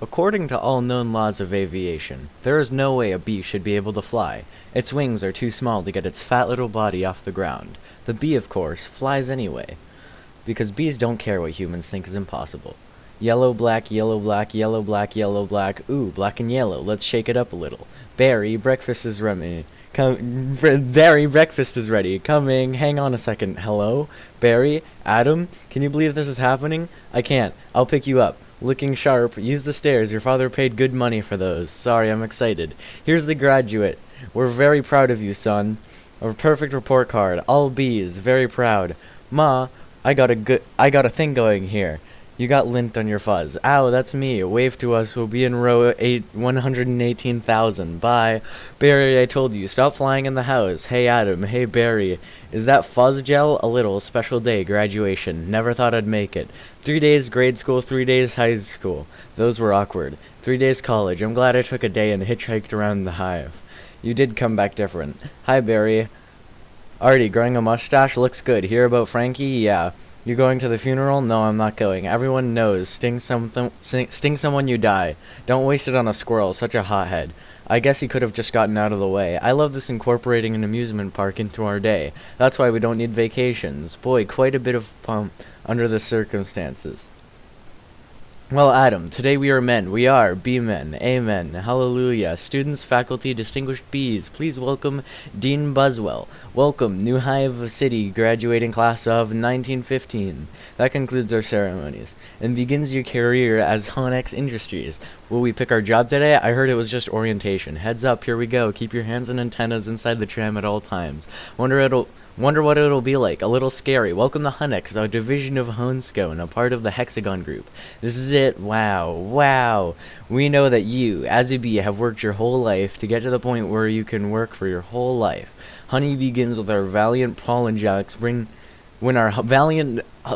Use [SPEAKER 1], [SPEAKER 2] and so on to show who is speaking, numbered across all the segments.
[SPEAKER 1] According to all known laws of aviation, there is no way a bee should be able to fly. Its wings are too small to get its fat little body off the ground. The bee, of course, flies anyway. Because bees don't care what humans think is impossible. Yellow, black, yellow, black, yellow, black, yellow, black. Ooh, black and yellow. Let's shake it up a little. Barry, breakfast is ready. Barry, breakfast is ready. Coming. Hang on a second. Hello? Barry? Adam? Can you believe this is happening? I can't. I'll pick you up. Looking sharp. Use the stairs. Your father paid good money for those. Sorry, I'm excited. Here's the graduate. We're very proud of you, son. A perfect report card. All B's. Very proud. Ma, I got a thing going here. You got lint on your fuzz. Ow, that's me. Wave to us. We'll be in row 118,000. Bye. Barry, I told you. Stop flying in the house. Hey, Adam. Hey, Barry. Is that fuzz gel? A little. Special day. Graduation. Never thought I'd make it. 3 days grade school, 3 days high school. Those were awkward. 3 days college. I'm glad I took a day and hitchhiked around the hive. You did come back different. Hi, Barry. Artie, growing a mustache looks good. Hear about Frankie? Yeah. You going to the funeral? No, I'm not going. Everyone knows. Sting someone, you die. Don't waste it on a squirrel. Such a hothead. I guess he could have just gotten out of the way. I love this incorporating an amusement park into our day. That's why we don't need vacations. Boy, quite a bit of under the circumstances. Well, Adam, today we are men. We are B-men. Amen. Hallelujah. Students, faculty, distinguished Bs, please welcome Dean Buswell. Welcome, New Hive City graduating class of 1915. That concludes our ceremonies and begins your career as Honex Industries. Will we pick our job today? I heard it was just orientation. Heads up, here we go. Keep your hands and antennas inside the tram at all times. Wonder what it'll be like. A little scary. Welcome to Honex, a division of Honescone, a part of the Hexagon Group. This is it. Wow. Wow. We know that you, as a bee, have worked your whole life to get to the point where you can work for your whole life. Honey begins with our valiant pollen jocks bring the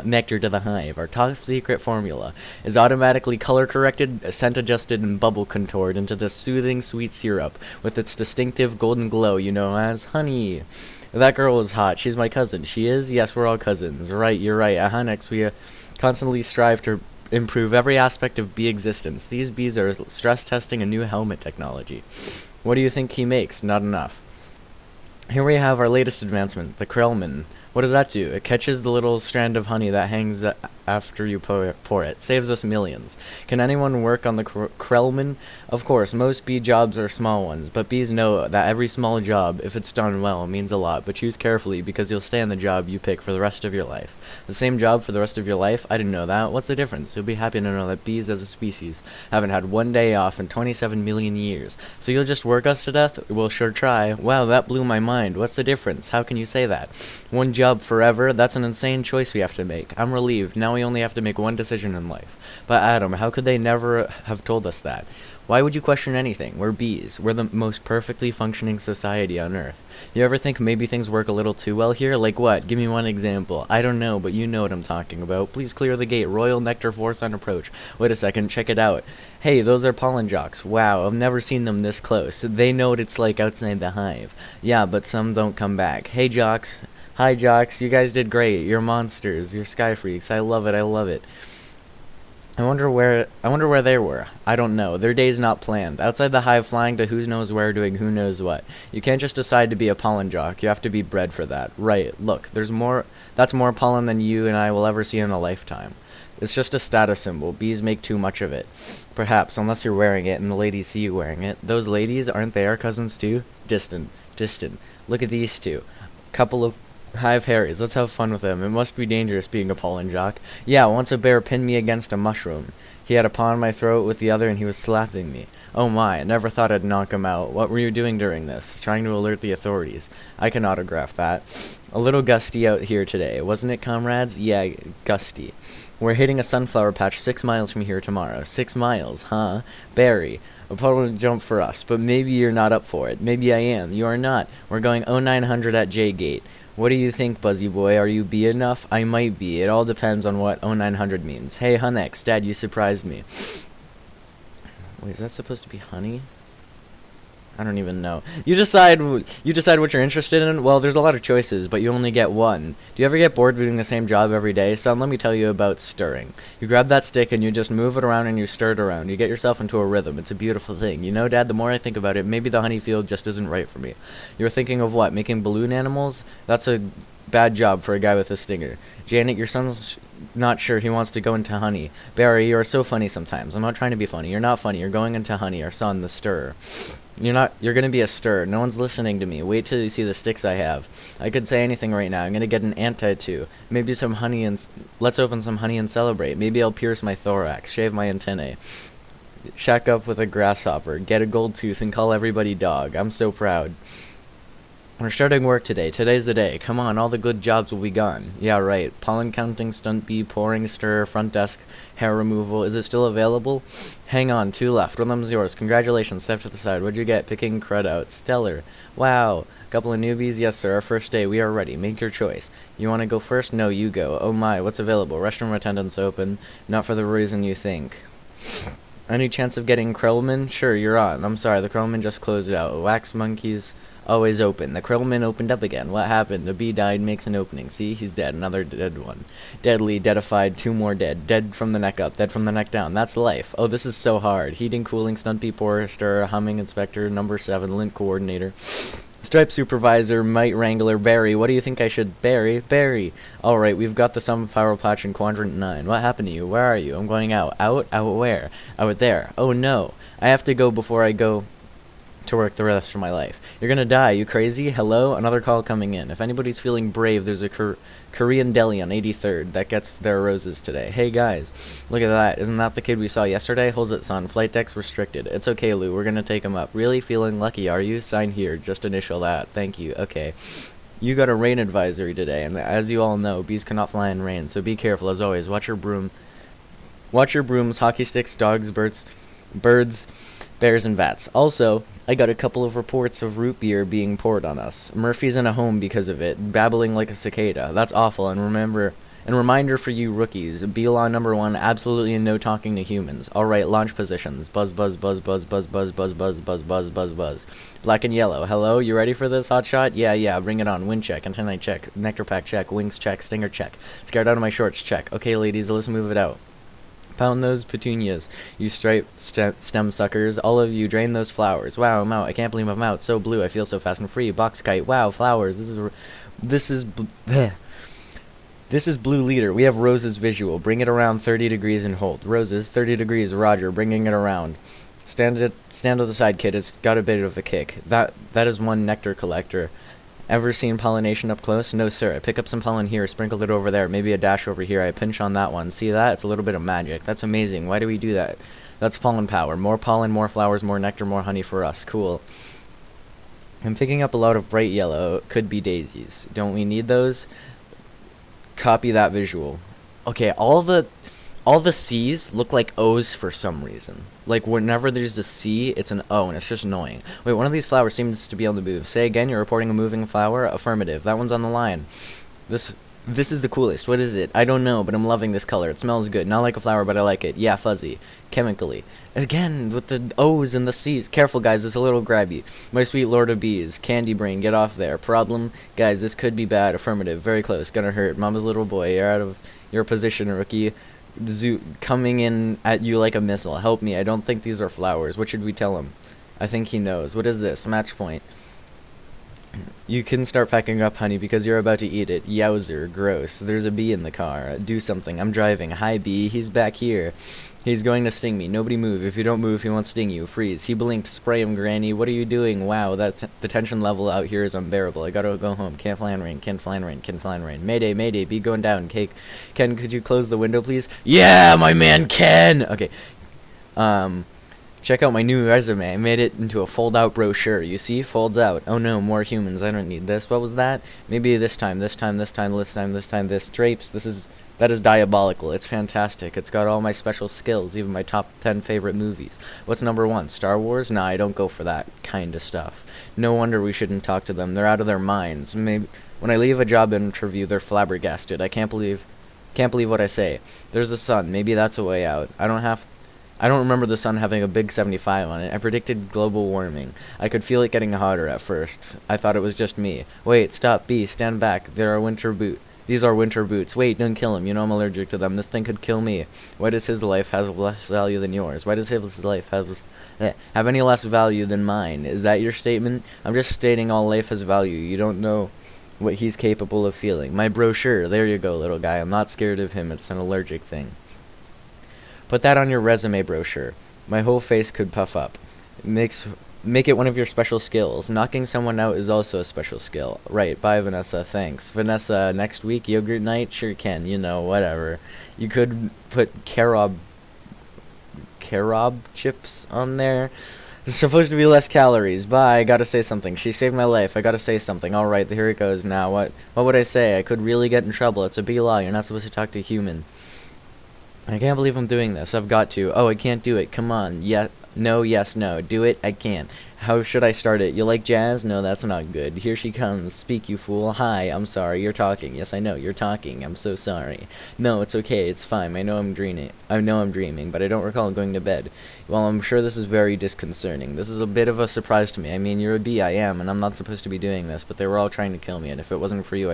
[SPEAKER 1] nectar to the hive. Our top secret formula is automatically color corrected, scent adjusted, and bubble contoured into the soothing sweet syrup with its distinctive golden glow you know as honey. That girl is hot. She's my cousin. She is? Yes, we're all cousins. Right, you're right. At Honex, we constantly strive to improve every aspect of bee existence. These bees are stress testing a new helmet technology. What do you think he makes? Not enough. Here we have our latest advancement, the Krellman. What does that do? It catches the little strand of honey that hangs after you pour it. Saves us millions. Can anyone work on the Krellman? Of course, most bee jobs are small ones, but bees know that every small job, if it's done well, means a lot. But choose carefully, because you'll stay in the job you pick for the rest of your life. The same job for the rest of your life? I didn't know that. What's the difference? You'll be happy to know that bees as a species haven't had one day off in 27 million years. So you'll just work us to death? We'll sure try. Wow, that blew my mind. What's the difference? How can you say that? One job forever? That's an insane choice we have to make. I'm relieved. Now we only have to make one decision in life. But Adam, how could they never have told us that? Why would you question anything? We're bees. We're the most perfectly functioning society on Earth. You ever think maybe things work a little too well here? Like what? Give me one example. I don't know, but you know what I'm talking about. Please clear the gate. Royal Nectar Force on approach. Wait a second, check it out. Hey, those are pollen jocks. Wow, I've never seen them this close. They know what it's like outside the hive. Yeah, but some don't come back. Hey, jocks. Hi, jocks. You guys did great. You're monsters. You're sky freaks. I love it. I love it. I wonder where they were. I don't know. Their day's not planned. Outside the hive, flying to who knows where, doing who knows what. You can't just decide to be a pollen jock. You have to be bred for that. Right. Look, that's more pollen than you and I will ever see in a lifetime. It's just a status symbol. Bees make too much of it. Perhaps, unless you're wearing it and the ladies see you wearing it. Those ladies, aren't they our cousins too? Distant. Look at these two. Couple of hive Harrys. Let's have fun with them. It must be dangerous being a pollen jock. Yeah, once a bear pinned me against a mushroom. He had a paw on my throat with the other and he was slapping me. Oh my, I never thought I'd knock him out. What were you doing during this? Trying to alert the authorities. I can autograph that. A little gusty out here today, wasn't it, comrades? Yeah, gusty. We're hitting a sunflower patch 6 miles from here tomorrow. 6 miles, huh? Barry. A pollen jump for us, but maybe you're not up for it. Maybe I am. You are not. We're going 0900 at J-Gate. What do you think, Buzzy Boy? Are you B enough? I might be. It all depends on what 0900 means. Hey, Honex, Dad, you surprised me. Wait, is that supposed to be honey? I don't even know. You decide what you're interested in. Well, there's a lot of choices, but you only get one. Do you ever get bored doing the same job every day? Son, let me tell you about stirring. You grab that stick and you just move it around and you stir it around. You get yourself into a rhythm. It's a beautiful thing. You know, Dad, the more I think about it, maybe the honey field just isn't right for me. You're thinking of what? Making balloon animals? That's a bad job for a guy with a stinger. Janet, your son's not sure he wants to go into honey. Barry, you are so funny sometimes. I'm not trying to be funny. You're not funny. You're going into honey. Our son, the stirrer. You're gonna be a stir. No one's listening to me. Wait till you see the sticks I have. I could say anything right now. I'm gonna get an anti-2. Maybe some honey and, let's open some honey and celebrate. Maybe I'll pierce my thorax, shave my antennae, shack up with a grasshopper, get a gold tooth and call everybody dog. I'm so proud. We're starting work today. Today's the day. Come on, all the good jobs will be gone. Yeah, right. Pollen counting, stunt bee, pouring, stir, front desk, hair removal. Is it still available? Hang on, 2 left. One of them's yours. Congratulations. Step to the side. What'd you get? Picking crud out. Stellar. Wow. Couple of newbies? Yes, sir. Our first day. We are ready. Make your choice. You want to go first? No, you go. Oh my, what's available? Restroom attendants open. Not for the reason you think. Any chance of getting Krellman? Sure, you're on. I'm sorry, the Krellman just closed it out. Wax monkeys always open. The Krellman opened up again. What happened? The bee died, makes an opening. See, he's dead. Another dead one. Deadly, deadified, 2 more dead. Dead from the neck up, dead from the neck down. That's life. Oh, this is so hard. Heating, cooling, stunt bee, pourer, stir, humming, inspector, number 7, lint coordinator. Stripe supervisor, mite wrangler, Barry. What do you think I should... Barry. Alright, we've got the sunflower patch in quadrant 9. What happened to you? Where are you? I'm going out. Out? Out where? Out there. Oh no. I have to go before I go to work the rest of my life. You're gonna die. You crazy? Hello? Another call coming in. If anybody's feeling brave, there's a Korean deli on 83rd that gets their roses today. Hey guys, look at that. Isn't that the kid we saw yesterday? Holds it, son. Flight deck's restricted. It's okay, Lou. We're gonna take him up. Really feeling lucky, are you? Sign here. Just initial that. Thank you. Okay. You got a rain advisory today, and as you all know, bees cannot fly in rain, so be careful as always. Watch your brooms, hockey sticks, dogs, birds, bears, and bats. Also, I got a couple of reports of root beer being poured on us. Murphy's in a home because of it, babbling like a cicada. That's awful, and reminder for you rookies, bee law number 1, absolutely no talking to humans. Alright, launch positions. Buzz, buzz, buzz, buzz, buzz, buzz, buzz, buzz, buzz, buzz, buzz, buzz. Black and yellow. Hello, you ready for this, hotshot? Yeah, bring it on. Wind check, antennae check, nectar pack check, wings check, stinger check. Scared out of my shorts check. Okay, ladies, let's move it out. Pound those petunias, you striped stem suckers. All of you, drain those flowers. Wow, I'm out. I can't believe I'm out. So blue, I feel so fast and free. Box kite. Wow, flowers. This is blue leader. We have roses visual. Bring it around 30 degrees and hold. Roses, 30 degrees. Roger, bringing it around. Stand to the side, kid. It's got a bit of a kick. That is one nectar collector. Ever seen pollination up close? No, sir. I pick up some pollen here, sprinkled it over there, maybe a dash over here. I pinch on that one. See that? It's a little bit of magic. That's amazing. Why do we do that? That's pollen power. More pollen, more flowers, more nectar, more honey for us. Cool. I'm picking up a lot of bright yellow. Could be daisies. Don't we need those? Copy that visual. Okay, all the C's look like O's for some reason. Like, whenever there's a C, it's an O, and it's just annoying. Wait, one of these flowers seems to be on the move. Say again, you're reporting a moving flower? Affirmative. That one's on the line. This is the coolest. What is it? I don't know, but I'm loving this color. It smells good. Not like a flower, but I like it. Yeah, fuzzy. Chemically. Again, with the O's and the C's. Careful, guys, it's a little grabby. My sweet lord of bees. Candy brain, get off there. Problem? Guys, this could be bad. Affirmative. Very close. Gonna hurt. Mama's little boy, you're out of your position, rookie. Zoo coming in at you like a missile. Help me. I don't think these are flowers. What should we tell him? I think he knows. What is this? Match point. You can start packing up, honey, because you're about to eat it. Yowzer. Gross. There's a bee in the car. Do something. I'm driving. Hi, bee. He's back here. He's going to sting me. Nobody move. If you don't move, he won't sting you. Freeze. He blinked. Spray him, Granny. What are you doing? Wow, the tension level out here is unbearable. I gotta go home. Can't fly in rain. Can't fly in rain. Can't fly in rain. Mayday, mayday. Bee going down. Cake. Ken, could you close the window, please? Yeah, my man Ken! Okay. Check out my new resume. I made it into a fold-out brochure. You see? Folds out. Oh no, more humans. I don't need this. What was that? Maybe this time, this drapes. That is diabolical. It's fantastic. It's got all my special skills, even my top 10 favorite movies. What's number 1? Star Wars? Nah, I don't go for that kind of stuff. No wonder we shouldn't talk to them. They're out of their minds. Maybe when I leave a job interview, they're flabbergasted. I can't believe what I say. There's a sun. Maybe that's a way out. I don't have I don't remember the sun having a big 75 on it. I predicted global warming. I could feel it getting hotter at first. I thought it was just me. Wait, stop, B, stand back. These are winter boots. Wait, don't kill him. You know I'm allergic to them. This thing could kill me. Why does his life have less value than yours? Why does his life have any less value than mine? Is that your statement? I'm just stating all life has value. You don't know what he's capable of feeling. My brochure. There you go, little guy. I'm not scared of him. It's an allergic thing. Put that on your resume brochure. My whole face could puff up. Make it one of your special skills. Knocking someone out is also a special skill. Right, bye Vanessa, thanks. Vanessa, next week, yogurt night? Sure can, you know, whatever. You could put carob chips on there. It's supposed to be less calories. Bye, I gotta say something. She saved my life. I gotta say something. Alright, here it goes now. What would I say? I could really get in trouble. It's a B law. You're not supposed to talk to a human. I can't believe I'm doing this. I've got to. Oh, I can't do it. Come on. No, yes, no. Do it. I can't. How should I start it? You like jazz? No, that's not good. Here she comes. Speak, you fool. Hi, I'm sorry. You're talking. Yes, I know. You're talking. I'm so sorry. No, it's okay. It's fine. I know I'm dreaming, but I don't recall going to bed. Well, I'm sure this is very disconcerting. This is a bit of a surprise to me. I mean, you're a bee. I am, and I'm not supposed to be doing this, but they were all trying to kill me, and if it wasn't for you,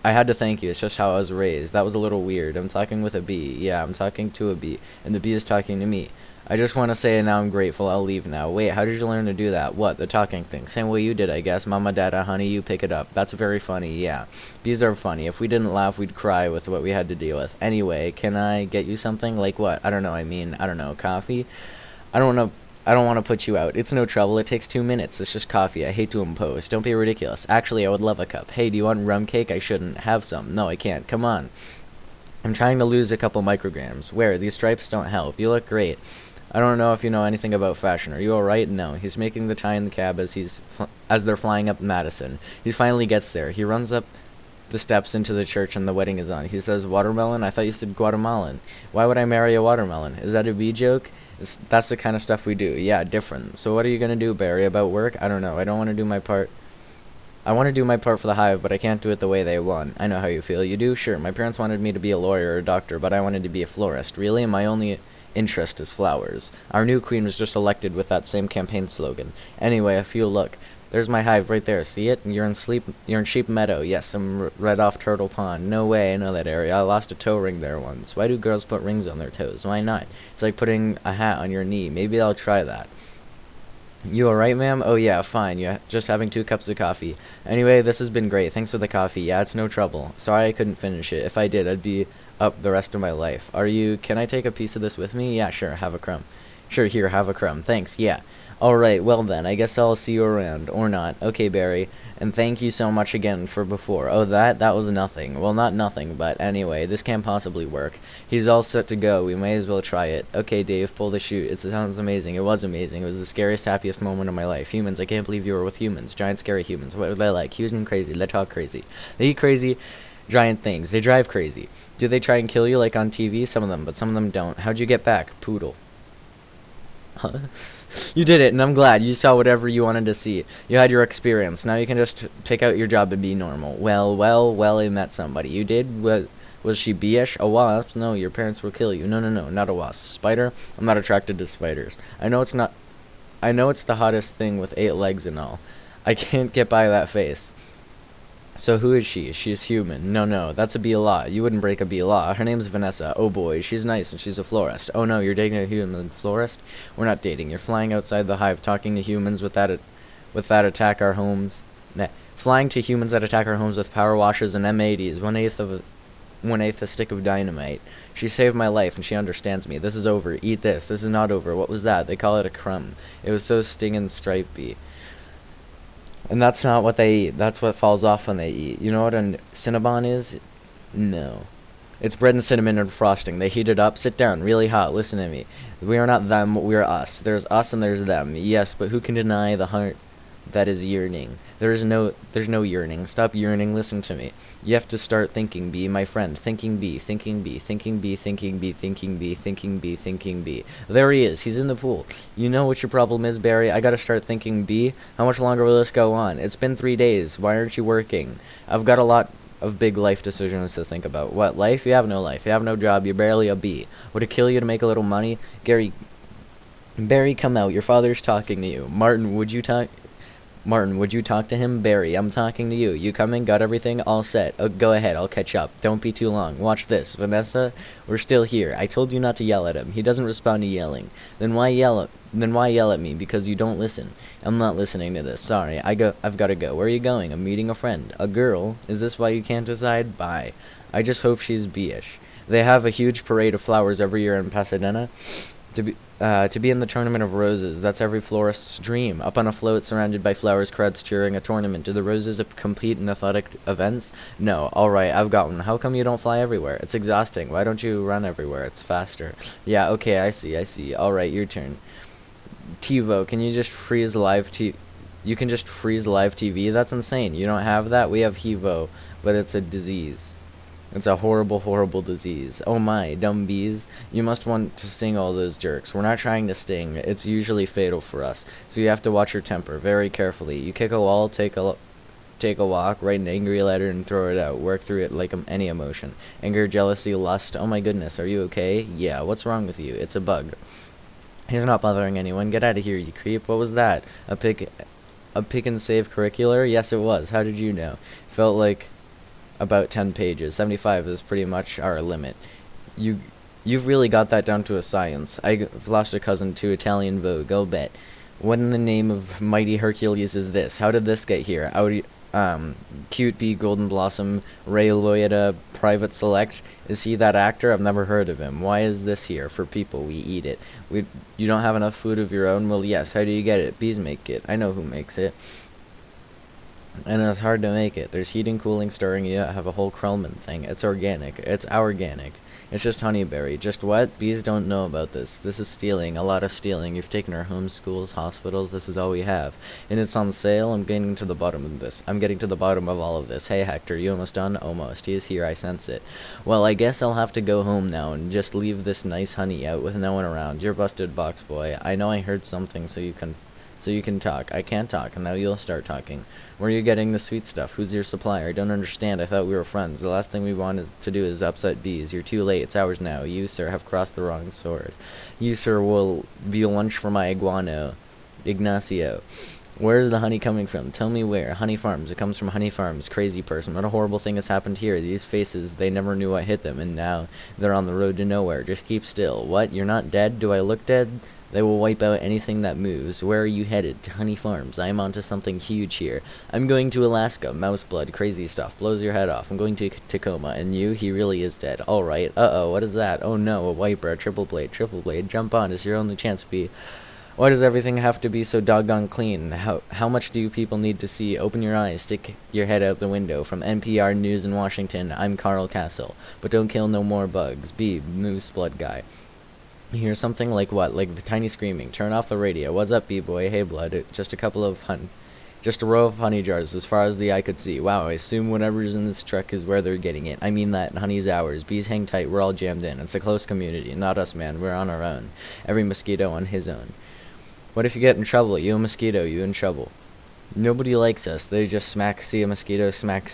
[SPEAKER 1] I had to thank you. It's just how I was raised. That was a little weird. I'm talking with a bee. Yeah, I'm talking to a bee, and the bee is talking to me. I just want to say now I'm grateful. I'll leave now. Wait, how did you learn to do that? What? The talking thing. Same way you did, I guess. Mama, dada, honey, you pick it up. That's very funny, yeah. Bees are funny. If we didn't laugh, we'd cry with what we had to deal with. Anyway, can I get you something? Like what? I don't know. Coffee? I don't want to put you out. It's no trouble. It takes 2 minutes. It's just coffee. I hate to impose. Don't be ridiculous. Actually, I would love a cup. Hey, do you want rum cake? I shouldn't. Have some. No, I can't. Come on. I'm trying to lose a couple micrograms. Where? These stripes don't help. You look great. I don't know if you know anything about fashion. Are you alright? No. He's making the tie in the cab as they're flying up Madison. He finally gets there. He runs up the steps into the church and the wedding is on. He says, watermelon? I thought you said Guatemalan. Why would I marry a watermelon? Is that a bee joke? That's the kind of stuff we do. Yeah, different. So what are you going to do, Barry, about work? I don't know. I don't want to do my part. I want to do my part for the hive, but I can't do it the way they want. I know how you feel. You do? Sure. My parents wanted me to be a lawyer or a doctor, but I wanted to be a florist. Really? My only interest is flowers. Our new queen was just elected with that same campaign slogan. Anyway, a few look. There's my hive right there. See it? You're in Sheep Meadow. Yes, I'm right off Turtle Pond. No way, I know that area. I lost a toe ring there once. Why do girls put rings on their toes? Why not? It's like putting a hat on your knee. Maybe I'll try that. You alright, ma'am? Oh yeah, fine. Yeah, just having 2 cups of coffee. Anyway, this has been great. Thanks for the coffee. Yeah, it's no trouble. Sorry I couldn't finish it. If I did, I'd be up the rest of my life. Can I take a piece of this with me? Yeah, sure, have a crumb. Sure, here, have a crumb. Thanks, yeah. Alright, well then, I guess I'll see you around. Or not. Okay, Barry. And thank you so much again for before. Oh, that was nothing. Well, not nothing, but anyway, this can't possibly work. He's all set to go. We may as well try it. Okay, Dave, pull the chute. It sounds amazing. It was amazing. It was the scariest, happiest moment of my life. Humans, I can't believe you were with humans. Giant, scary humans. What are they like? Huge and crazy. They talk crazy. They eat crazy giant things. They drive crazy. Do they try and kill you like on TV? Some of them, but some of them don't. How'd you get back? Poodle. You did it, and I'm glad. You saw whatever you wanted to see. You had your experience. Now you can just pick out your job and be normal. Well, I met somebody. You did? Was she bee-ish? A wasp? No, your parents will kill you. No, not a wasp. Spider? I'm not attracted to spiders. I know it's the hottest thing with 8 legs and all. I can't get by that face. So who is she? She's human. No, that's a bee law. You wouldn't break a bee law. Her name's Vanessa. Oh boy, she's nice and she's a florist. Oh no, you're dating a human florist? We're not dating. You're flying outside the hive talking to humans with that attack our homes. Nah. Flying to humans that attack our homes with power washers and M80s, one-eighth a stick of dynamite. She saved my life and she understands me. This is over. Eat this. This is not over. What was that? They call it a crumb. It was so stinging stripey. And that's not what they eat. That's what falls off when they eat. You know what a Cinnabon is? No. It's bread and cinnamon and frosting. They heat it up. Sit down. Really hot. Listen to me. We are not them. We are us. There's us and there's them. Yes, but who can deny the heart that is yearning? There's no yearning. Stop yearning. Listen to me. You have to start thinking, B, my friend. Thinking B, thinking B, thinking B, thinking B, thinking B, thinking B, thinking B. There he is. He's in the pool. You know what your problem is, Barry? I gotta start thinking B. How much longer will this go on? It's been 3 days. Why aren't you working? I've got a lot of big life decisions to think about. What, life? You have no life. You have no job. You're barely a bee. Would it kill you to make a little money? Barry, come out. Your father's talking to you. Martin, would you talk to him? Barry, I'm talking to you. You coming? Got everything all set? Go ahead, I'll catch up. Don't be too long. Watch this. Vanessa, we're still here. I told you not to yell at him. He doesn't respond to yelling. Then why yell at me? Because you don't listen. I'm not listening to this. Sorry, I've gotta go. Where are you going? I'm meeting a friend. A girl? Is this why you can't decide? Bye. I just hope she's B-ish. They have a huge parade of flowers every year in Pasadena. To be in the Tournament of Roses, that's every florist's dream. Up on a float, surrounded by flowers, crowds cheering a tournament. Do the roses compete in athletic events? No. Alright, I've got one. How come you don't fly everywhere? It's exhausting. Why don't you run everywhere? It's faster. Yeah, okay, I see. Alright, your turn. TiVo, can you just freeze live You can just freeze live TV? That's insane. You don't have that? We have HEVO, but it's a disease. It's a horrible, horrible disease. Oh my, dumb bees. You must want to sting all those jerks. We're not trying to sting. It's usually fatal for us. So you have to watch your temper very carefully. You kick a wall, take a walk, write an angry letter, and throw it out. Work through it like any emotion. Anger, jealousy, lust. Oh my goodness, are you okay? Yeah, what's wrong with you? It's a bug. He's not bothering anyone. Get out of here, you creep. What was that? A pick and save curricular? Yes, it was. How did you know? Felt like about 10 pages. 75 is pretty much our limit. You've really got that down to a science. I've lost a cousin to Italian Vogue, I'll bet. What in the name of mighty Hercules is this? How did this get here? Cute Bee, Golden Blossom, Ray Liotta, Private Select. Is he that actor? I've never heard of him. Why is this here? For people, we eat it. You don't have enough food of your own? Well, yes. How do you get it? Bees make it. I know who makes it. And it's hard to make it. There's heating, cooling, stirring. You have a whole Krellman thing. It's organic. It's organic. It's just honeyberry. Just what? Bees don't know about this. This is stealing. A lot of stealing. You've taken our homes, schools, hospitals. This is all we have. And it's on sale. I'm getting to the bottom of this. I'm getting to the bottom of all of this. Hey, Hector, you almost done? Almost. He is here. I sense it. Well, I guess I'll have to go home now and just leave this nice honey out with no one around. You're busted, box boy. I know I heard something, so you can talk. I can't talk, and now you'll start talking. Where are you getting the sweet stuff? Who's your supplier? I don't understand. I thought we were friends. The last thing we wanted to do is upset bees. You're too late. It's ours now. You, sir, have crossed the wrong sword. You, sir, will be lunch for my Ignacio. Where is the honey coming from? Tell me where. Honey Farms. It comes from Honey Farms. Crazy person. What a horrible thing has happened here. These faces, they never knew what hit them, and now they're on the road to nowhere. Just keep still. What? You're not dead? Do I look dead? They will wipe out anything that moves. Where are you headed? To Honey Farms. I am onto something huge here. I'm going to Alaska. Mouse blood. Crazy stuff. Blows your head off. I'm going to Tacoma. And you? He really is dead. Alright. Uh-oh. What is that? Oh no. A wiper. Triple blade. Triple blade. Jump on. It's your only chance to be... Why does everything have to be so doggone clean? How much do people need to see? Open your eyes. Stick your head out the window. From NPR News in Washington, I'm Carl Castle. But don't kill no more bugs. Be Moose Blood Guy. You hear something like what? Like the tiny screaming. Turn off the radio. What's up, B-boy? Hey, blood. Just a row of honey jars as far as the eye could see. Wow, I assume whatever's in this truck is where they're getting it. I mean that. Honey's ours. Bees hang tight. We're all jammed in. It's a close community. Not us, man. We're on our own. Every mosquito on his own. What if you get in trouble? You a mosquito. You in trouble. Nobody likes us. They just see a mosquito, smack.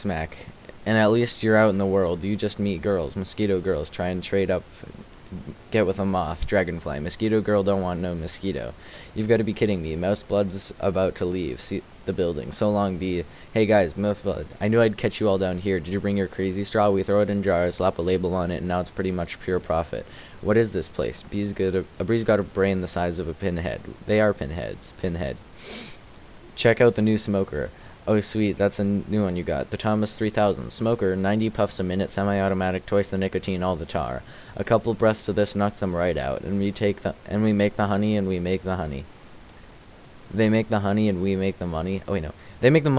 [SPEAKER 1] And at least you're out in the world. You just meet girls. Mosquito girls. Try and trade up... Get with a moth, dragonfly. Mosquito girl don't want no mosquito. You've got to be kidding me. Mouse blood's about to leave the building. So long, bee. Hey guys, mouse blood. I knew I'd catch you all down here. Did you bring your crazy straw? We throw it in jars, slap a label on it, and now it's pretty much pure profit. What is this place? A bree's got a brain the size of a pinhead. They are pinheads. Pinhead. Check out the new smoker. Oh sweet, that's a new one you got. The Thomas 3000. Smoker, 90 puffs a minute, semi-automatic, twice the nicotine, all the tar. A couple breaths of this knocks them right out, and we make the honey and we make the honey. They make the honey and we make the money. Oh wait, no. They make the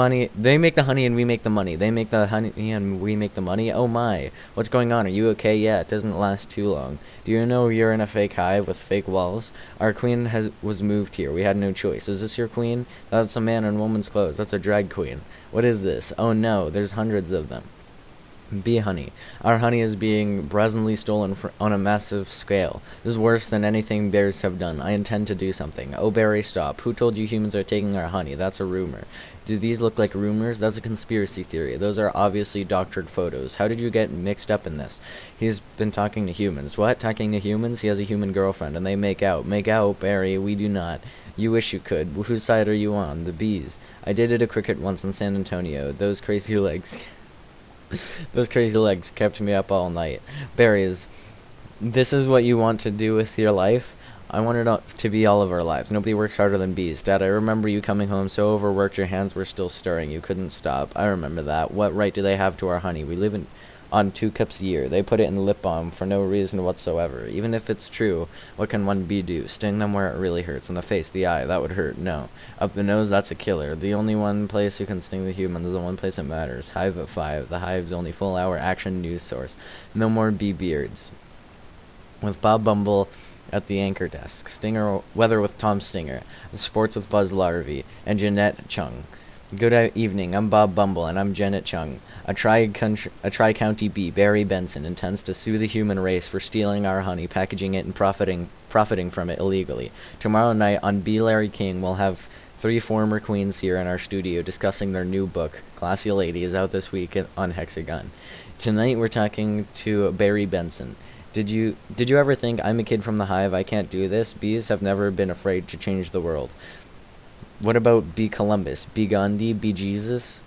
[SPEAKER 1] honey and we make the money. They make the honey and we make the money. Oh my. What's going on? Are you okay? Yeah, it doesn't last too long. Do you know you're in a fake hive with fake walls? Our queen was moved here. We had no choice. Is this your queen? That's a man in woman's clothes. That's a drag queen. What is this? Oh no, there's hundreds of them. Bee honey. Our honey is being brazenly stolen on a massive scale. This is worse than anything bears have done. I intend to do something. Oh, Barry, stop. Who told you humans are taking our honey? That's a rumor. Do these look like rumors? That's a conspiracy theory. Those are obviously doctored photos. How did you get mixed up in this? He's been talking to humans. What? Talking to humans? He has a human girlfriend, and they make out. Make out, Barry. We do not. You wish you could. Whose side are you on? The bees. I dated a cricket once in San Antonio. Those crazy legs. Those crazy legs kept me up all night. Berries, this is what you want to do with your life? I want it to be all of our lives. Nobody works harder than bees. Dad, I remember you coming home so overworked your hands were still stirring. You couldn't stop. I remember that. What right do they have to our honey? We live on 2 cups a year. They put it in lip balm for no reason whatsoever. Even if it's true, what can one bee do? Sting them where it really hurts. In the face, the eye, that would hurt. No. Up the nose, that's a killer. The only one place who can sting the human is the one place that matters. Hive at 5. The Hive's only full-hour action news source. No more bee beards. With Bob Bumble at the anchor desk. Stinger weather with Tom Stinger. Sports with Buzz Larvey. And Jeanette Chung. Good evening, I'm Bob Bumble, and I'm Janet Chung. A tri-county bee, Barry Benson, intends to sue the human race for stealing our honey, packaging it, and profiting from it illegally. Tomorrow night on Bee Larry King, we'll have 3 former queens here in our studio discussing their new book, Classy Lady, is out this week on Hexagon. Tonight we're talking to Barry Benson. Did you ever think, I'm a kid from the Hive, I can't do this? Bees have never been afraid to change the world. What about Bee Columbus, Bee Gandhi, Bee Jesus?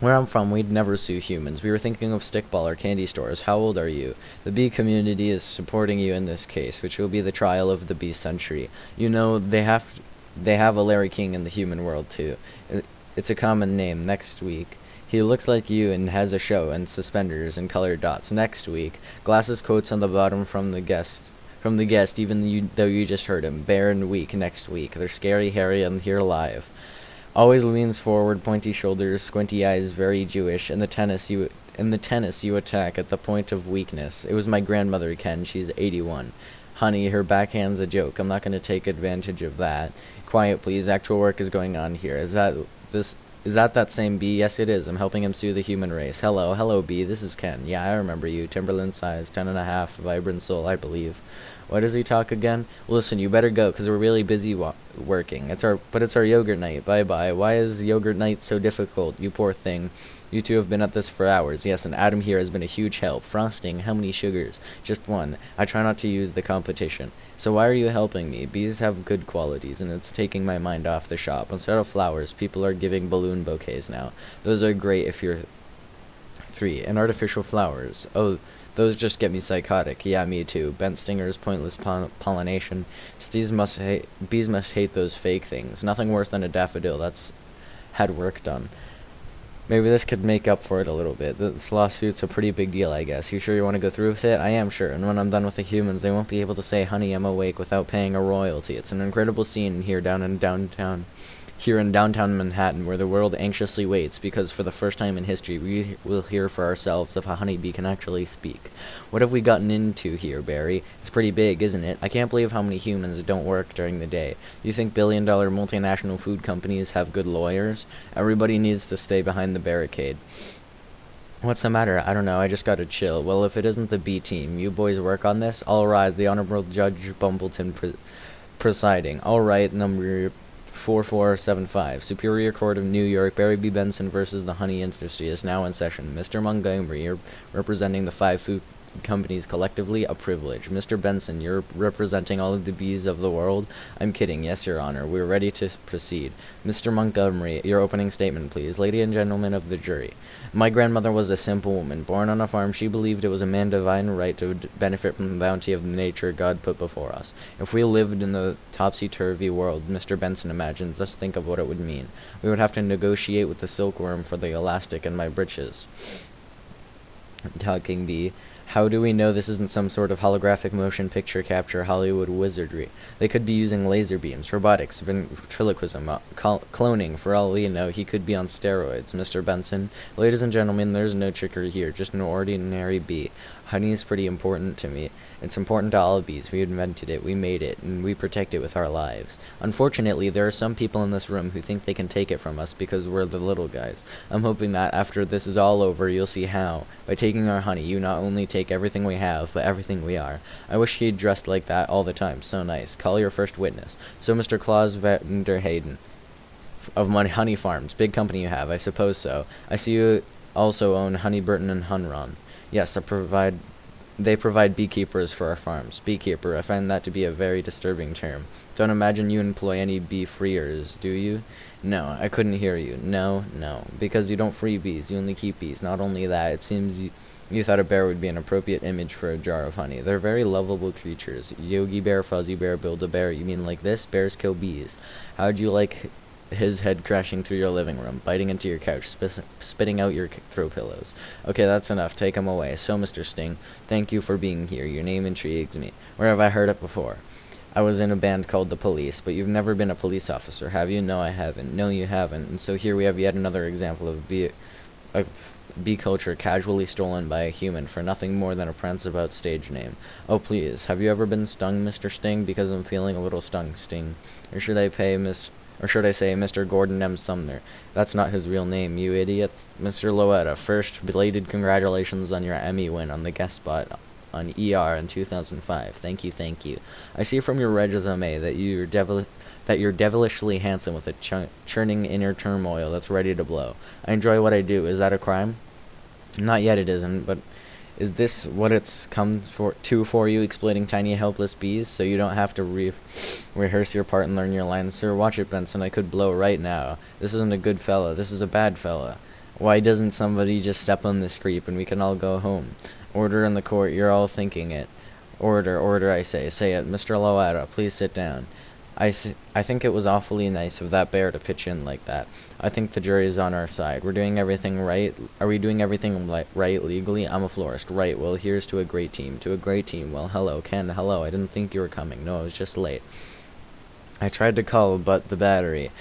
[SPEAKER 1] Where I'm from, we'd never sue humans. We were thinking of stickball or candy stores. How old are you? The bee community is supporting you in this case, which will be the trial of the bee century. You know, they have a Larry King in the human world, too. It's a common name. Next week. He looks like you and has a show and suspenders and colored dots. Next week. Glasses, coats on the bottom from the guest, even though you just heard him. Bare and weak next week. They're scary, hairy, and here live. Always leans forward, pointy shoulders, squinty eyes, very Jewish. In the tennis, you attack at the point of weakness. It was my grandmother, Ken. She's 81. Honey, her backhand's a joke. I'm not going to take advantage of that. Quiet, please. Actual work is going on here. Is that same bee? Yes, it is. I'm helping him sue the human race. Hello, bee. This is Ken. Yeah, I remember you. Timberland size, 10.5, vibrant soul, I believe. Why does he talk again? Listen, you better go, 'cause we're really busy working. It's our yogurt night. Bye-bye. Why is yogurt night so difficult, you poor thing? You two have been at this for hours. Yes, and Adam here has been a huge help. Frosting, how many sugars? Just 1. I try not to use the competition. So why are you helping me? Bees have good qualities, and it's taking my mind off the shop. Instead of flowers, people are giving balloon bouquets now. Those are great if you're 3. And artificial flowers. Oh, those just get me psychotic. Yeah, me too. Bent stingers, pointless pollination. Bees must hate those fake things. Nothing worse than a daffodil that's had work done. Maybe this could make up for it a little bit. This lawsuit's a pretty big deal, I guess. You sure you want to go through with it? I am sure. And when I'm done with the humans, they won't be able to say, honey, I'm awake without paying a royalty. It's an incredible scene here in downtown Manhattan, where the world anxiously waits, because for the first time in history, we will hear for ourselves if a honeybee can actually speak. What have we gotten into here, Barry? It's pretty big, isn't it? I can't believe how many humans don't work during the day. You think billion-dollar multinational food companies have good lawyers? Everybody needs to stay behind the barricade. What's the matter? I don't know, I just gotta chill. Well, if it isn't the B team, you boys work on this? All rise, the Honorable Judge Bumbleton presiding. All right, number 4475. Superior Court of New York, Barry B. Benson versus the honey industry is now in session. Mr. Montgomery, you're representing the 5 food companies collectively, a privilege. Mr. Benson, you're representing all of the bees of the world? I'm kidding, yes, Your Honor. We're ready to proceed. Mr. Montgomery, your opening statement, please. Lady and gentlemen of the jury. My grandmother was a simple woman. Born on a farm, she believed it was a man's divine right to benefit from the bounty of nature God put before us. If we lived in the topsy-turvy world Mr. Benson imagines, let's think of what it would mean. We would have to negotiate with the silkworm for the elastic in my breeches. Talking bee. How do we know this isn't some sort of holographic motion picture capture Hollywood wizardry? They could be using laser beams, robotics, ventriloquism, cloning. For all we know, he could be on steroids. Mr. Benson, ladies and gentlemen, there's no trickery here, just an ordinary bee. Honey is pretty important to me. It's important to all bees. We invented it, we made it, and we protect it with our lives. Unfortunately, there are some people in this room who think they can take it from us because we're the little guys. I'm hoping that after this is all over, you'll see how. By taking our honey, you not only take everything we have, but everything we are. I wish he'd dressed like that all the time. So nice. Call your first witness. So, Mr. Claus Vanderhayden of Honey Farms. Big company you have, I suppose so. I see you also own Honey Burton and Hunron. Yes, they provide beekeepers for our farms. Beekeeper, I find that to be a very disturbing term. Don't imagine you employ any bee freers, do you? No, I couldn't hear you. No, because you don't free bees, you only keep bees. Not only that, it seems you thought a bear would be an appropriate image for a jar of honey. They're very lovable creatures. Yogi Bear, Fuzzy Bear, Build-A-Bear. You mean like this? Bears kill bees. How'd you like his head crashing through your living room, biting into your couch, spitting out your throw pillows? Okay, that's enough. Take him away. So, Mr. Sting, thank you for being here. Your name intrigues me. Where have I heard it before? I was in a band called The Police, but you've never been a police officer, have you? No, I haven't. No, you haven't. And so here we have yet another example of bee culture casually stolen by a human for nothing more than a prance-about stage name. Oh, please, have you ever been stung, Mr. Sting? Because I'm feeling a little stung, Sting. Or should I say Mr. Gordon M. Sumner? That's not his real name, you idiots. Mr. Loetta, first, belated congratulations on your Emmy win on the guest spot on ER in 2005. Thank you. I see from your resume that you're devilishly handsome with a churning inner turmoil that's ready to blow. I enjoy what I do. Is that a crime? Not yet it isn't, but is this what it's come for you, exploiting tiny helpless bees, so you don't have to rehearse your part and learn your lines? Sir, watch it, Benson, I could blow right now. This isn't a good fella, this is a bad fella. Why doesn't somebody just step on this creep and we can all go home? Order in the court, you're all thinking it. Order, I say it. Mr. Loetta, please sit down. I think it was awfully nice of that bear to pitch in like that. I think the jury is on our side. We're doing everything right. Are we doing everything right legally? I'm a florist. Right, well, here's to a great team. Well, hello, Ken, hello. I didn't think you were coming. No, I was just late. I tried to call, but the battery.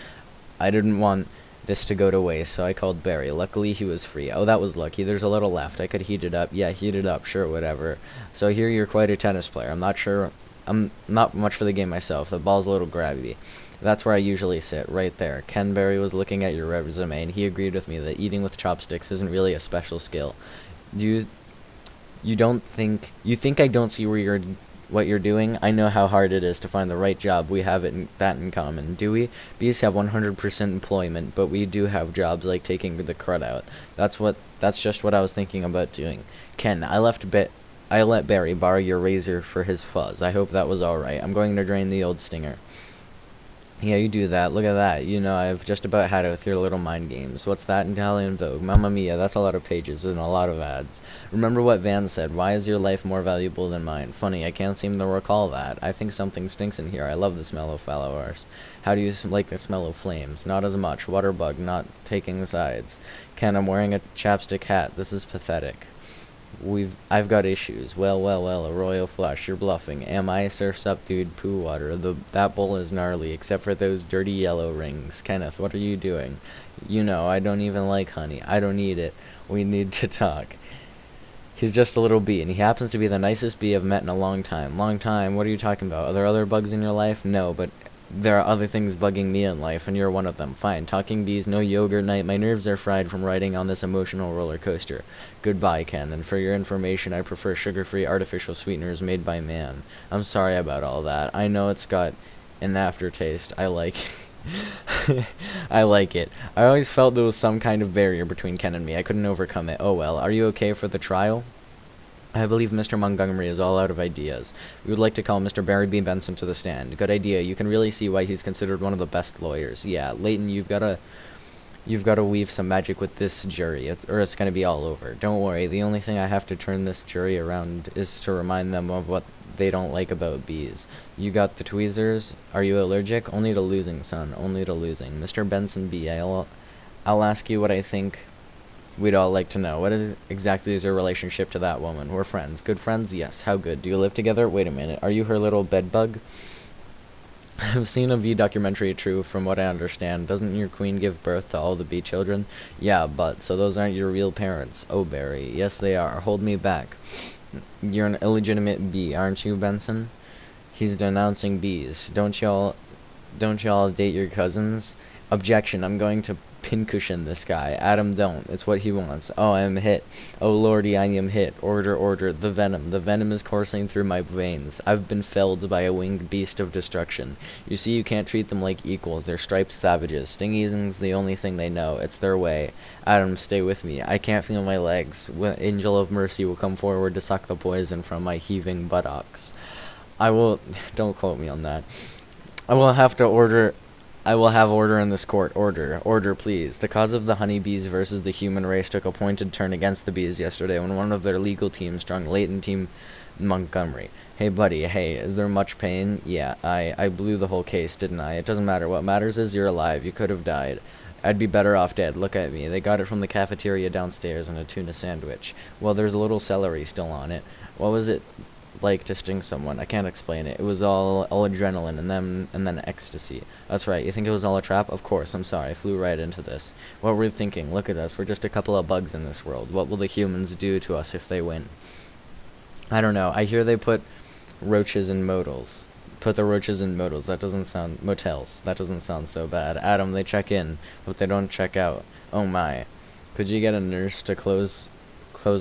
[SPEAKER 1] I didn't want this to go to waste, so I called Barry. Luckily, he was free. Oh, that was lucky. There's a little left. I could heat it up. Yeah, heat it up. Sure, whatever. So here you're quite a tennis player. I'm not much for the game myself. The ball's a little grabby. That's where I usually sit, right there. Ken Barry was looking at your resume, and he agreed with me that eating with chopsticks isn't really a special skill. You think I don't see what you're doing? I know how hard it is to find the right job. We have that in common, do we? Bees have 100% employment, but we do have jobs like taking the crud out. That's just what I was thinking about doing. Ken, I let Barry borrow your razor for his fuzz. I hope that was alright. I'm going to drain the old stinger. Yeah, you do that. Look at that. You know, I've just about had it with your little mind games. What's that in Italian Vogue? Mamma mia, that's a lot of pages and a lot of ads. Remember what Van said, why is your life more valuable than mine? Funny, I can't seem to recall that. I think something stinks in here. I love the smell of flowers. How do you like the smell of flames? Not as much. Waterbug, not taking sides. Ken, I'm wearing a chapstick hat. This is pathetic. I've got issues. Well, a royal flush. You're bluffing. Am I, sir? Subdued poo water. That bowl is gnarly, except for those dirty yellow rings. Kenneth, what are you doing? You know, I don't even like honey. I don't need it. We need to talk. He's just a little bee, and he happens to be the nicest bee I've met in a long time. Long time? What are you talking about? Are there other bugs in your life? No, but there are other things bugging me in life, and you're one of them. Fine. Talking bees, no yogurt night. My nerves are fried from riding on this emotional roller coaster. Goodbye, Ken, and for your information, I prefer sugar-free artificial sweeteners made by man. I'm sorry about all that. I know it's got an aftertaste. I like I like it. I always felt there was some kind of barrier between Ken and me. I couldn't overcome it. Oh well. Are you okay for the trial? I believe Mr. Montgomery is all out of ideas. We would like to call Mr. Barry B. Benson to the stand. Good idea. You can really see why he's considered one of the best lawyers. Yeah, Leighton, you've got to weave some magic with this jury, or it's going to be all over. Don't worry. The only thing I have to turn this jury around is to remind them of what they don't like about bees. You got the tweezers? Are you allergic? Only to losing, son. Only to losing. Mr. Benson B., I'll ask you what I think we'd all like to know. What exactly is your relationship to that woman? We're friends. Good friends? Yes. How good? Do you live together? Wait a minute. Are you her little bedbug? I've seen a V documentary, true, from what I understand. Doesn't your queen give birth to all the bee children? Yeah, but, so those aren't your real parents. Oh, Barry. Yes, they are. Hold me back. You're an illegitimate bee, aren't you, Benson? He's denouncing bees. Don't y'all date your cousins? Objection, I'm going to pincushion this guy. Adam, don't. It's what he wants. Oh, I am hit. Oh, lordy, I am hit. Order, order. The venom. The venom is coursing through my veins. I've been felled by a winged beast of destruction. You see, you can't treat them like equals. They're striped savages. Stinging's the only thing they know. It's their way. Adam, stay with me. I can't feel my legs. Angel of mercy will come forward to suck the poison from my heaving buttocks. I will... Don't quote me on that. I will have order in this court. Order. Order, please. The cause of the honeybees versus the human race took a pointed turn against the bees yesterday when one of their legal teams strung Leighton Team Montgomery. Hey, buddy, hey, is there much pain? Yeah, I blew the whole case, didn't I? It doesn't matter. What matters is you're alive. You could have died. I'd be better off dead. Look at me. They got it from the cafeteria downstairs in a tuna sandwich. Well, there's a little celery still on it. What was it like to sting someone? I can't explain it. It was all adrenaline and then ecstasy. That's right. You think it was all a trap? Of course. I'm sorry. I flew right into this. What were you thinking? Look at us. We're just a couple of bugs in this world. What will the humans do to us if they win? I don't know. I hear they put roaches in modals. Put the roaches in motels. That doesn't sound... Motels. That doesn't sound so bad. Adam, they check in, but they don't check out. Oh my. Could you get a nurse to close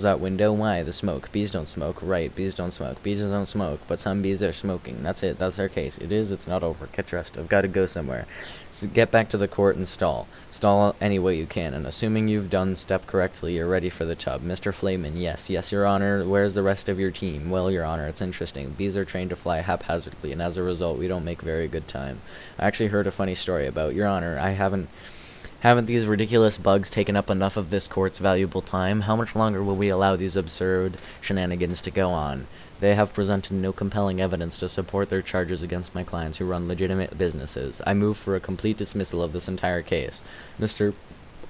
[SPEAKER 1] that window? Why? The smoke. Bees don't smoke. Right, bees don't smoke. Bees don't smoke, but some bees are smoking. That's it. That's our case. It is. It's not over. Get dressed. I've got to go somewhere. So get back to the court and stall. Stall any way you can, and assuming you've done step correctly, you're ready for the tub. Mr. Flayman, yes, Your Honor. Where's the rest of your team? Well, Your Honor, it's interesting. Bees are trained to fly haphazardly, and as a result, we don't make very good time. I actually heard a funny story about, Your Honor, haven't these ridiculous bugs taken up enough of this court's valuable time? How much longer will we allow these absurd shenanigans to go on? They have presented no compelling evidence to support their charges against my clients who run legitimate businesses. I move for a complete dismissal of this entire case. Mr.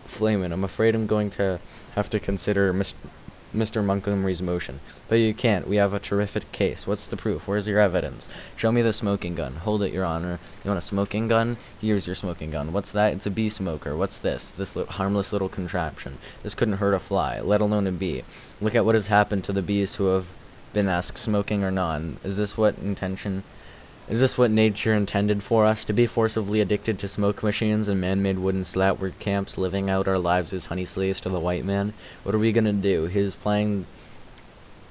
[SPEAKER 1] Flayman, I'm afraid I'm going to have to consider Mr. Montgomery's motion. But you can't. We have a terrific case. What's the proof? Where's your evidence? Show me the smoking gun. Hold it, Your Honor. You want a smoking gun? Here's your smoking gun. What's that? It's a bee smoker. What's this? This harmless little contraption. This couldn't hurt a fly, let alone a bee. Look at what has happened to the bees who have been asked smoking or not. Is this what nature intended for us? To be forcibly addicted to smoke machines and man-made wooden slatwork camps, living out our lives as honey slaves to the white man? What are we gonna do? He's playing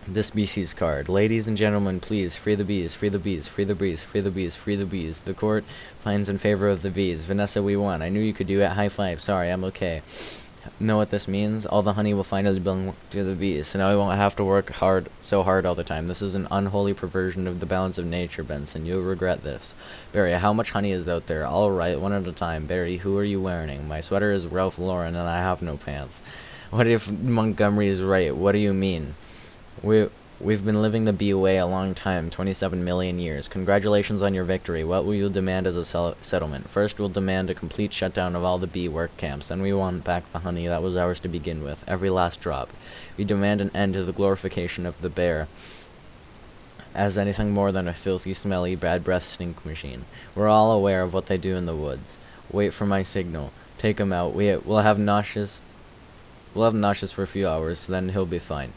[SPEAKER 1] the species card. Ladies and gentlemen, please, free the bees, free the bees, free the bees, free the bees, free the bees. The court finds in favor of the bees. Vanessa, we won. I knew you could do it. High five. Sorry, I'm okay. Know what this means? All the honey will finally belong to the bees, so now I won't have to work so hard all the time. This is an unholy perversion of the balance of nature, Benson. You'll regret this. Barry, how much honey is out there? All right, one at a time. Barry, who are you wearing? My sweater is Ralph Lauren, and I have no pants. What if Montgomery is right? What do you mean? We've been living the bee way a long time, 27 million years. Congratulations on your victory. What will you demand as a settlement? First, we'll demand a complete shutdown of all the bee work camps. Then we want back the honey that was ours to begin with, every last drop. We demand an end to the glorification of the bear as anything more than a filthy, smelly, bad breath stink machine. We're all aware of what they do in the woods. Wait for my signal. Take him out. We'll have nauseous for a few hours, then he'll be fine.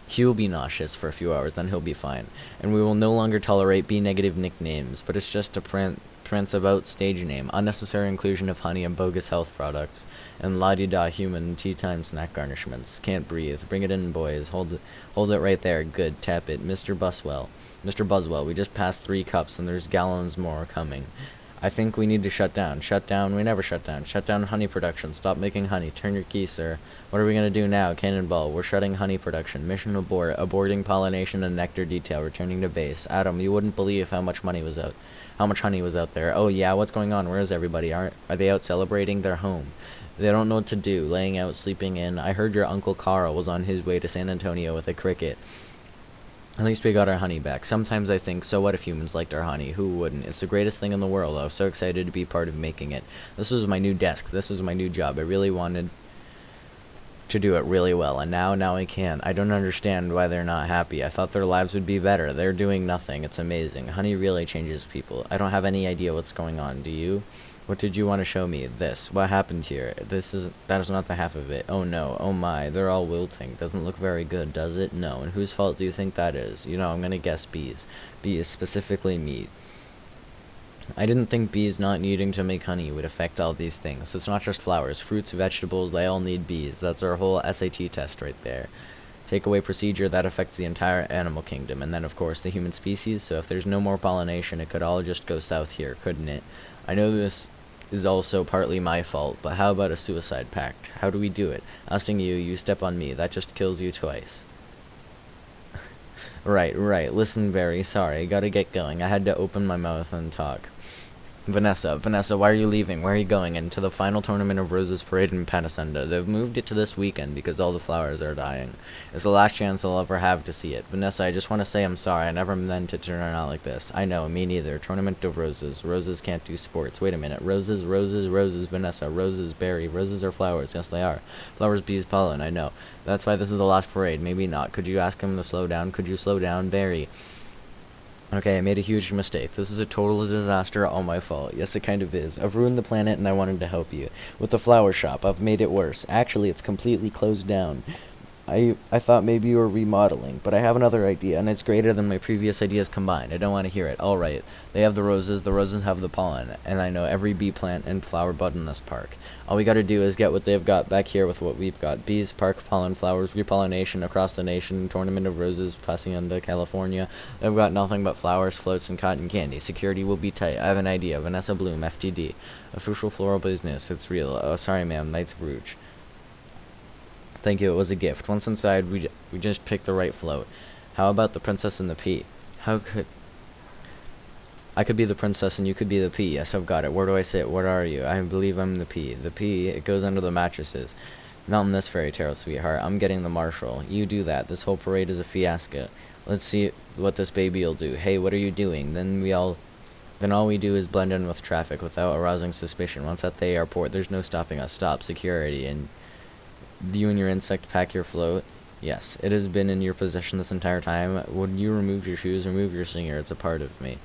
[SPEAKER 1] He'll be nauseous for a few hours, then he'll be fine. And we will no longer tolerate B-negative nicknames, but it's just a prance about stage name, unnecessary inclusion of honey and bogus health products, and la-di-da human tea-time snack garnishments. Can't breathe. Bring it in, boys. Hold it right there. Good. Tap it. Mr. Buswell, we just passed 3 cups, and there's gallons more coming. I think we need to shut down. Shut down? We never shut down. Shut down honey production. Stop making honey. Turn your key, sir. What are we going to do now? Cannonball. We're shutting honey production. Mission abort. Aborting pollination and nectar detail. Returning to base. Adam, you wouldn't believe how much honey was out there. Oh yeah, what's going on? Where is everybody? Are they out celebrating? They're home. They don't know what to do. Laying out, sleeping in. I heard your Uncle Carl was on his way to San Antonio with a cricket. At least we got our honey back. Sometimes I think, so what if humans liked our honey? Who wouldn't? It's the greatest thing in the world. I was so excited to be part of making it. This was my new desk. This was my new job. I really wanted to do it really well, and now I can. I don't understand why they're not happy. I thought their lives would be better. They're doing nothing. It's amazing. Honey really changes people. I don't have any idea what's going on. Do you? What did you want to show me? This. What happened here? That is not the half of it. Oh no. Oh my. They're all wilting. Doesn't look very good, does it? No. And whose fault do you think that is? You know, I'm gonna guess bees. Bees, specifically meat. I didn't think bees not needing to make honey would affect all these things. It's not just flowers, fruits, vegetables, they all need bees. That's our whole SAT test right there. Takeaway procedure that affects the entire animal kingdom, and then of course the human species, so if there's no more pollination, it could all just go south here, couldn't it? I know this is also partly my fault, but how about a suicide pact? How do we do it? I'll sting you, you step on me, that just kills you twice. Right. Listen, Barry, sorry, gotta get going. I had to open my mouth and talk. Vanessa, why are you leaving? Where are you going? And to the final tournament of Roses Parade in Panacenda. They've moved it to this weekend because all the flowers are dying. It's the last chance I'll ever have to see it. Vanessa, I just want to say I'm sorry. I never meant it to turn out like this. I know, me neither. Tournament of Roses. Roses can't do sports. Wait a minute. Roses, Vanessa. Roses, Barry. Roses are flowers. Yes, they are. Flowers, bees, pollen. I know. That's why this is the last parade. Maybe not. Could you ask him to slow down? Could you slow down, Barry? Okay, I made a huge mistake. This is a total disaster, all my fault. Yes, it kind of is. I've ruined the planet and I wanted to help you. With the flower shop, I've made it worse. Actually, it's completely closed down. I thought maybe you were remodeling, but I have another idea, and it's greater than my previous ideas combined. I don't want to hear it. All right. They have the roses have the pollen, and I know every bee plant and flower bud in this park. All we gotta do is get what they've got back here with what we've got. Bees, park, pollen, flowers, repollination across the nation, Tournament of Roses, passing into California. They've got nothing but flowers, floats, and cotton candy. Security will be tight. I have an idea. Vanessa Bloom, FTD. Official floral business. It's real. Oh, sorry, ma'am. Knight's Rouge. Thank you, it was a gift. Once inside, we just picked the right float. How about the princess and the pea? I could be the princess and you could be the pea. Yes, I've got it. Where do I sit? What are you? I believe I'm the pea. The pea, it goes under the mattresses. Not in this fairy tale, sweetheart. I'm getting the marshal. You do that. This whole parade is a fiasco. Let's see what this baby'll do. Hey, what are you doing? Then all we do is blend in with traffic without arousing suspicion. Once at the airport, there's no stopping us. Stop. Security. And you and your insect pack your float? Yes. It has been in your possession this entire time. Would you remove your shoes? Remove your singer. It's a part of me.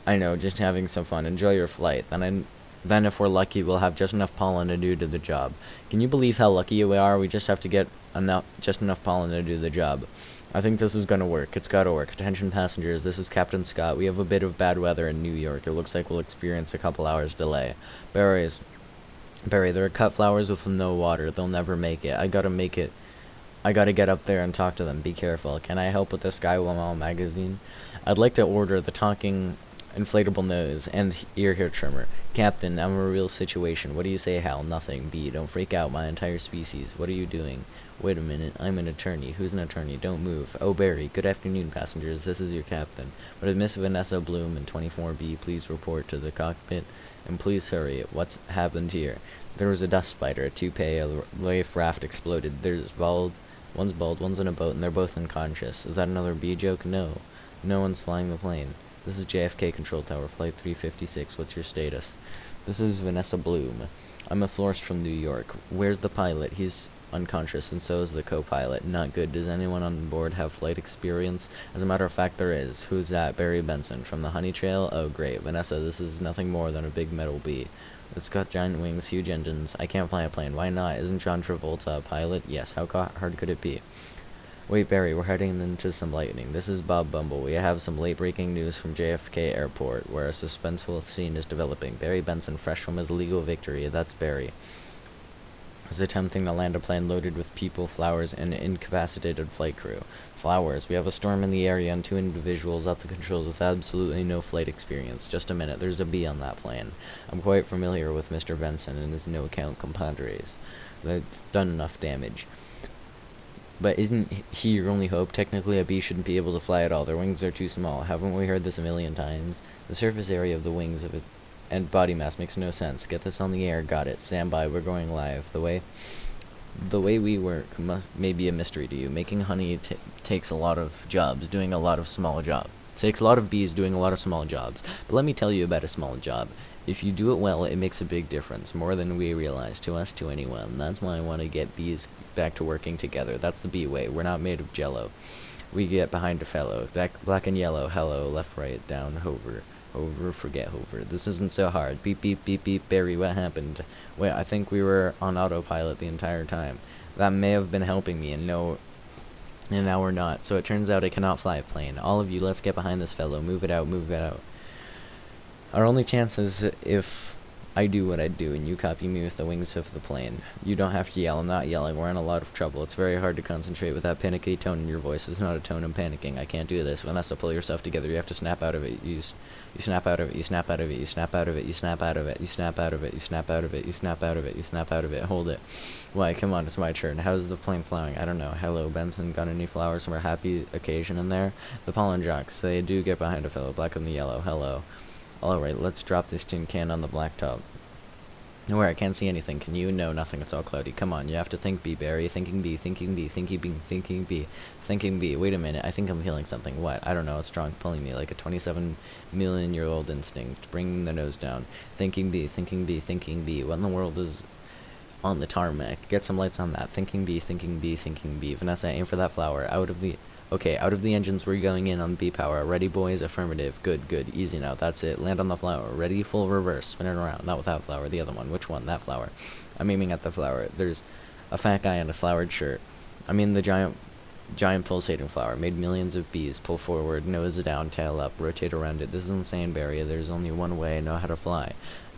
[SPEAKER 1] I know, just having some fun. Enjoy your flight. Then if we're lucky, we'll have just enough pollen to do the job. Can you believe how lucky we are? We just have to get just enough pollen to do the job. I think this is gonna work. It's gotta work. Attention passengers, this is Captain Scott. We have a bit of bad weather in New York. It looks like we'll experience a couple hours delay. Barry, there are cut flowers with no water. They'll never make it. I gotta get up there and talk to them. Be careful. Can I help with the Skywall magazine? I'd like to order the talking inflatable nose and ear hair trimmer. Captain, I'm in a real situation. What do you say, Hal? Nothing. B, don't freak out my entire species. What are you doing? Wait a minute. I'm an attorney. Who's an attorney? Don't move. Oh, Barry. Good afternoon, passengers. This is your captain. Would Miss Vanessa Bloom in 24B please report to the cockpit? And please hurry. What's happened here? There was a dust spider, a toupee, a life raft exploded. One's bald, one's in a boat, and they're both unconscious. Is that another B joke? No. No one's flying the plane. This is JFK Control Tower, Flight 356. What's your status? This is Vanessa Bloom. I'm a florist from New York. Where's the pilot? He's unconscious, and so is the co-pilot. Not good. Does anyone on board have flight experience? As a matter of fact, there is. Who's that? Barry Benson. From the Honey Trail? Oh, great. Vanessa, this is nothing more than a big metal bee. It's got giant wings, huge engines. I can't fly a plane. Why not? Isn't John Travolta a pilot? Yes. How hard could it be? Wait, Barry, we're heading into some lightning. This is Bob Bumble. We have some late-breaking news from JFK Airport, where a suspenseful scene is developing. Barry Benson, fresh from his legal victory. That's Barry. Is attempting to land a plane loaded with people, flowers, and an incapacitated flight crew. Flowers. We have a storm in the area and 2 individuals at the controls with absolutely no flight experience. Just a minute. There's a bee on that plane. I'm quite familiar with Mr. Benson and his no-account compadres. They've done enough damage. But isn't he your only hope? Technically, a bee shouldn't be able to fly at all. Their wings are too small. Haven't we heard this a million times? The surface area of the wings of its and body mass makes no sense. Get this on the air. Got it. Stand by. We're going live. The way we work may be a mystery to you. Making honey takes a lot of jobs, doing a lot of small jobs. Takes a lot of bees doing a lot of small jobs. But let me tell you about a small job. If you do it well, it makes a big difference, more than we realize, to us, to anyone. That's why I want to get bees back to working together. That's the bee way. We're not made of jello. We get behind a fellow. Black and yellow, hello, left, right, down, hover. Hover, forget Hover. This isn't so hard. Beep, beep, beep, beep. Barry, what happened? Wait, I think we were on autopilot the entire time. That may have been helping me, and now we're not. So it turns out I cannot fly a plane. All of you, let's get behind this fellow. Move it out, move it out. Our only chance is if I do what I do and you copy me with the wings of the plane. You don't have to yell. I'm not yelling. We're in a lot of trouble. It's very hard to concentrate with that panicky tone in your voice. It's not a tone of panicking. I can't do this. Vanessa, pull yourself together. You have to snap out of it. You snap out of it. You snap out of it. You snap out of it. You snap out of it. You snap out of it. You snap out of it. You snap out of it. You snap out of it. Hold it. Why? Come on. It's my turn. How's the plane flying? I don't know. Hello, Benson. Got any flowers from our happy occasion in there? The pollen jocks. They do get behind a fellow. Black and the yellow. Hello. Alright, let's drop this tin can on the blacktop. Where I can't see anything. Can you? No, nothing. It's all cloudy. Come on, you have to think B, Barry. Thinking B, thinking B, thinking B, thinking B, thinking B. Wait a minute, I think I'm feeling something. What? I don't know. It's strong, pulling me like a 27-million-year-old instinct. Bringing the nose down. Thinking B, thinking B, thinking B. What in the world is on the tarmac? Get some lights on that. Thinking B, thinking B, thinking B. Vanessa, aim for that flower. Okay, out of the engines, we're going in on B-power. Ready, boys? Affirmative. Good, good. Easy now. That's it. Land on the flower. Ready, full reverse. Spin it around. Not with that flower. The other one. Which one? That flower. I'm aiming at the flower. There's a fat guy in a flowered shirt. I mean the giant pulsating flower. Made millions of bees. Pull forward. Nose down. Tail up. Rotate around it. This is insane, Barry. There's only one way I know how to fly.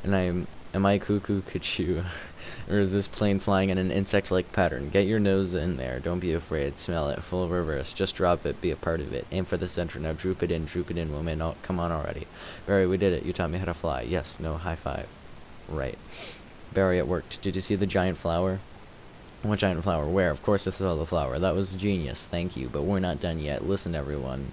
[SPEAKER 1] And am I cuckoo cuckoo? Or is this plane flying in an insect-like pattern? Get your nose in there. Don't be afraid. Smell it. Full reverse. Just drop it. Be a part of it. Aim for the center. Now droop it in, woman. Oh, come on already. Barry, we did it. You taught me how to fly. Yes. No. High five. Right. Barry, it worked. Did you see the giant flower? What giant flower? Where? Of course I saw the flower. That was genius. Thank you. But we're not done yet. Listen, everyone.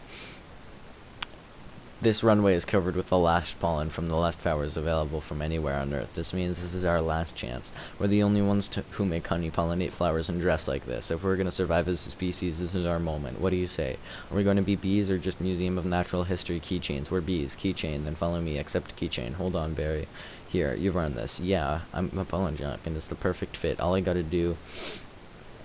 [SPEAKER 1] This runway is covered with the last pollen from the last flowers available from anywhere on Earth. This means this is our last chance. We're the only ones who make honey, pollinate flowers, and dress like this. If we're going to survive as a species, this is our moment. What do you say? Are we going to be bees or just Museum of Natural History keychains? We're bees. Keychain, then follow me. Accept keychain. Hold on, Barry. Here, you've earned this. Yeah, I'm a pollen junk, and it's the perfect fit. All I gotta do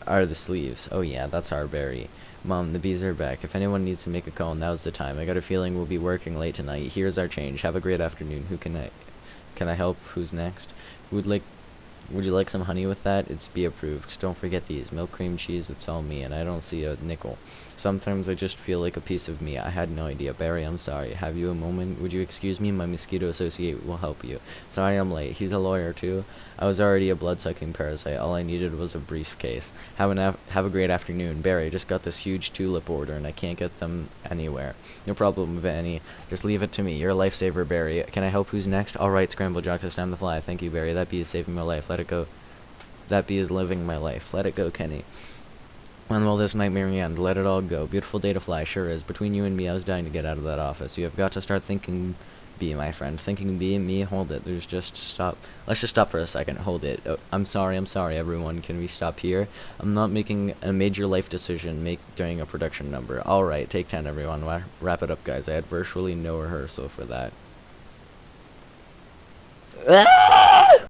[SPEAKER 1] are the sleeves. Oh yeah, that's our Barry. Mom, the bees are back. If anyone needs to make a call, now's the time. I got a feeling we'll be working late tonight. Here's our change. Have a great afternoon. Who can I help? Who's next? Would you like some honey with that? It's be approved. Don't forget these. Milk, cream, cheese, it's all me, and I don't see a nickel. Sometimes I just feel like a piece of me. I had no idea. Barry, I'm sorry. Have you a moment? Would you excuse me? My mosquito associate will help you. Sorry I'm late. He's a lawyer, too. I was already a blood-sucking parasite. All I needed was a briefcase. Have a great afternoon. Barry, just got this huge tulip order, and I can't get them anywhere. No problem, Vanny. Just leave it to me. You're a lifesaver, Barry. Can I help? Who's next? All right, Scramble Jocks, it's time to fly. Thank you, Barry. That bee is saving my life. Let it go. That bee is living my life. Let it go, Kenny. When will this nightmare end? Let it all go. Beautiful day to fly, sure is. Between you and me, I was dying to get out of that office. You have got to start thinking B, my friend. Thinking B and me, hold it. Let's just stop for a second. Hold it. Oh, I'm sorry, everyone. Can we stop here? I'm not making a major life decision during a production number. Alright, take 10, everyone. Wrap it up, guys. I had virtually no rehearsal for that.